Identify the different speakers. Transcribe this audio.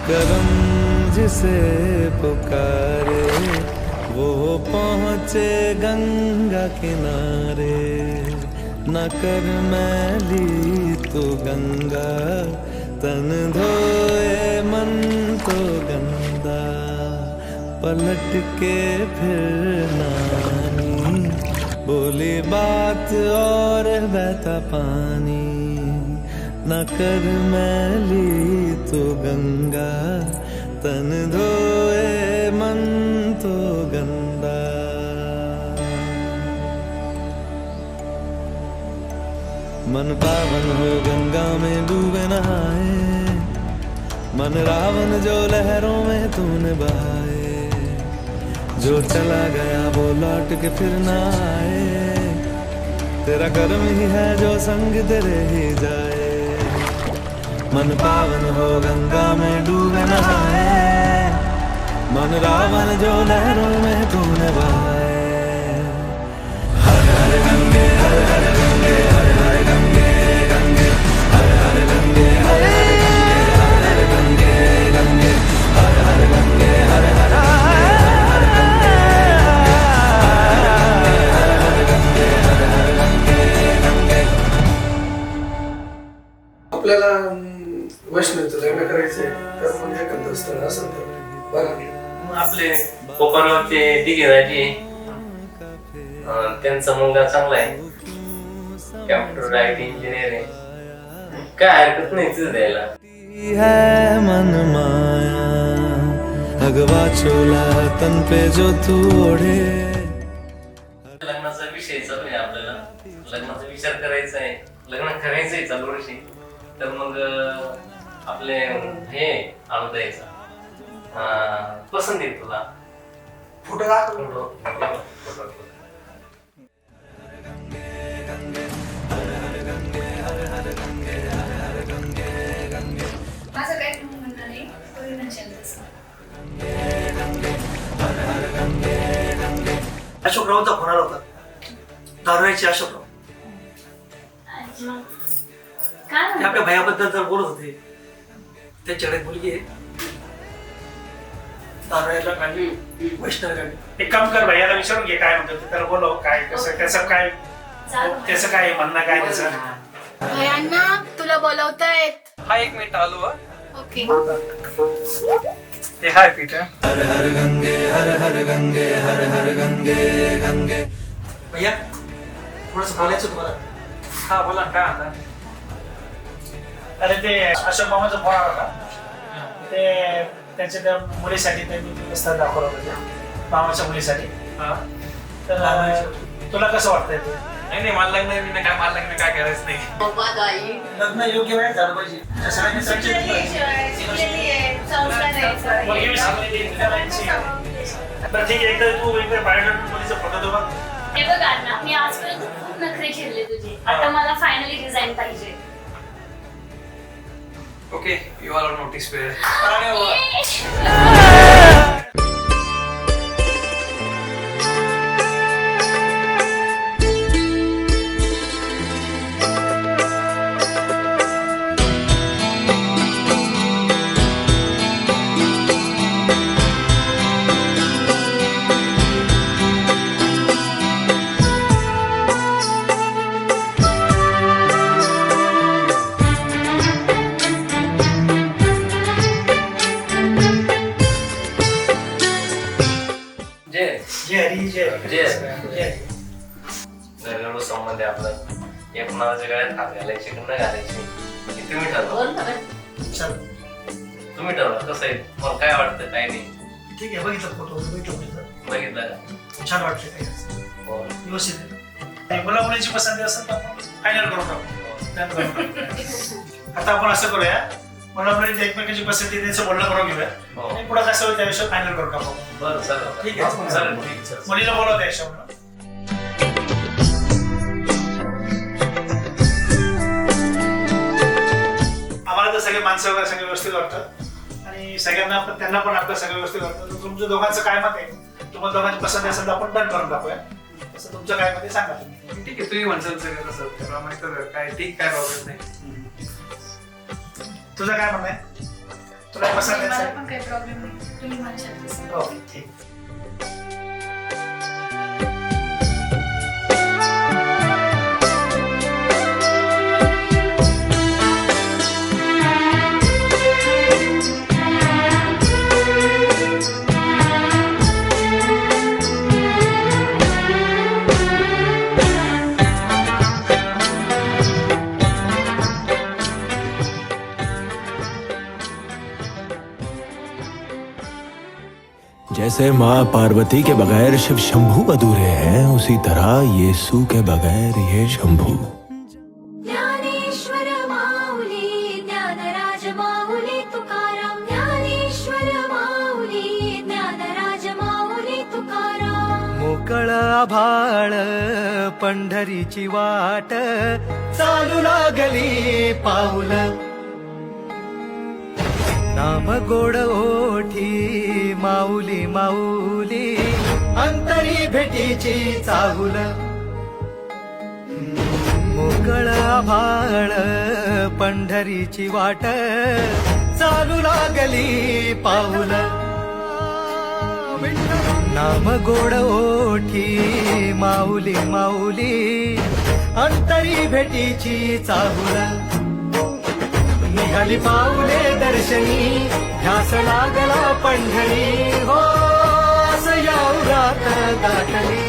Speaker 1: करम जिसे पुकारे वो पहुँचे गंगा किनारे। न कर मैली तो गंगा तन धोए मन तो गंदा। पलट के फिर नानी बोली बात और बहता पानी। न कर मैली तो गंगा तन धोए मन तो गंदा। मन पावन हो गंगा में डूबे नहाए। मन रावण जो लहरों में तूने बहाए। जो चला गया वो लौट के फिर ना आए। तेरा कर्म ही है जो संग तेरे ही जाए। मन पावन हो गंगा में डूबे नहाए। मन रावण जो लहरों में तूने बहाए। हर हर गंगे हर हर गंगे हर हर गंगे गंगे हर हर गंगे हर हर गंगे गंगे हर हर गंगे हर हर
Speaker 2: आपल्याला वैष्णवचं लग्न करायचंय तर मग एखादं स्थळ असेल तर बघा.
Speaker 3: आपले कोपरगावचे दिघेराजी त्यांचा मुलगा चांगला आहे. कॅम्प्युटर आयटी इंजिनियर आहे. काय हरकत नाही तिथं द्यायला.
Speaker 1: है मन माया भगवा चोला तन पे जो तू ओढ़े.
Speaker 3: लग्नाचा विषय चालू आहे. आपल्याला लग्नाचा विचार करायचा आहे. लग्न करायचंय चालू वर्षी. तर मग आपले हे आणू द्यायचा. पसंत येईल तुला.
Speaker 2: फोटो दाखव.
Speaker 3: फोटो
Speaker 4: माझं काय म्हणणं नाही.
Speaker 2: अशोकरावचा फोन आला होता. दारुड्याचे अशोकराव ते आपल्या भयाबद्दल तर बोलत होते. त्यांच्याकडे मुलगी आहे. दारुड्याला गाडी वैष्णव गाडी.
Speaker 5: एक काम कर भाई, याला विचारून घे काय म्हणतो ते. त्याला बोलव काय कसं त्याचं काय त्याचं काय म्हणणं काय त्याचं.
Speaker 4: भयांना तुला बोलवतायत.
Speaker 5: हा एक मिनिट आलो.
Speaker 4: ओके.
Speaker 5: ते हाय पीठ.
Speaker 1: हर हर गंगे हर हर गंगे हर हर गंगे गंगे.
Speaker 2: भैया थोडंसं बोलायचं तुम्हाला.
Speaker 5: हा बोला काय आता. अरे ते अशोक मामाचा फोन आला होता. ते त्यांच्या त्या मुलीसाठी त्यांनी स्थळ दाखवलं होतं मामाच्या मुलीसाठी. तर तुला कसं वाटतंय ते.
Speaker 6: नाही मला लग्न काय मला लग्न काय करायचं नाही.
Speaker 2: लग्न योग्य वेळेत झालं पाहिजे.
Speaker 5: एकदा तू एकदा बायोडेटा मुलीचा फोटो दे बघ.
Speaker 4: हे बघ अण्णा, मी आजपर्यंत खूप नखरे खेळले तुझे. आता मला फायनली डिझाईन पाहिजे.
Speaker 6: Okay you are on notice period.
Speaker 3: घरेलू संबंध आहे आपला. एक कुणाच्या गळ्यात हात घालायचे की न घालायचे हे तुम्ही ठरवा. तुम्ही ठरवा कसं आहे. मला काय वाटतं काय नाही.
Speaker 2: ठीक आहे. बघितलं फोटो
Speaker 3: बघितलं का.
Speaker 2: छान वाटते. काही
Speaker 3: हो
Speaker 2: व्यवस्थित.
Speaker 5: मुला मुलीची पसंती असेल तर फायनल करून टाकू. आता आपण असं करूया, मुला मुलीची एकमेकांची पसंती त्यांचं बोलणं करून घेऊया. आणि पुढे कसं होईल त्याविषयी फायनल करून टाकू.
Speaker 3: बरं चालेल.
Speaker 2: ठीक आहे.
Speaker 3: चालेल ठीक आहे.
Speaker 5: मुलीला बोलवता याच्यावर. आम्हाला तर सगळे माणसं वगैरे सगळे व्यवस्थित वाटतात आणि सगळ्यांना पण त्यांना पण आपलं सगळं व्यवस्थित वाटतं. तुमच्या दोघांचं काय मत आहे. तुम्हाला दोघांची पसंत असेल तर आपण डन करून टाकूया. तसं तुमचं काय मत आहे सांगा तुम्ही.
Speaker 6: ठीक आहे तुम्ही म्हणसाल सगळं तसं त्याप्रमाणे करूया. काय ठीक काय प्रॉब्लेम नाही.
Speaker 5: तुझं काय म्हणणं आहे. तुला पसंत आहे
Speaker 4: मला
Speaker 5: साडी?
Speaker 4: पण काही प्रॉब्लेम नाही तुम्ही म्हणशाल तसं.
Speaker 5: ओके ठीक.
Speaker 1: जैसे माँ पार्वती के बगैर शिव शंभू अधूरे हैं, उसी तरह यीशु के बगैर ये शंभू।
Speaker 7: ज्ञानेश्वर माऊली ज्ञानराज माऊली तुकाराम ज्ञानेश्वर माऊली ज्ञानराज माऊली तुकाराम
Speaker 1: मोकळ आभाळ पंढरीची वाट चालू लागली पाऊल, नाम गोड ओठी माऊली माऊली अंतरी भेटीची चाहुल। मोकळ आभाळ पंढरीची वाट चालू लागली पाऊल, नाम गोड ओठी माऊली माऊली अंतरी भेटीची चाहुल। निघाली पाऊले दर्शनी ध्यास लागला पंढरी, हो असं या उरात दाटली।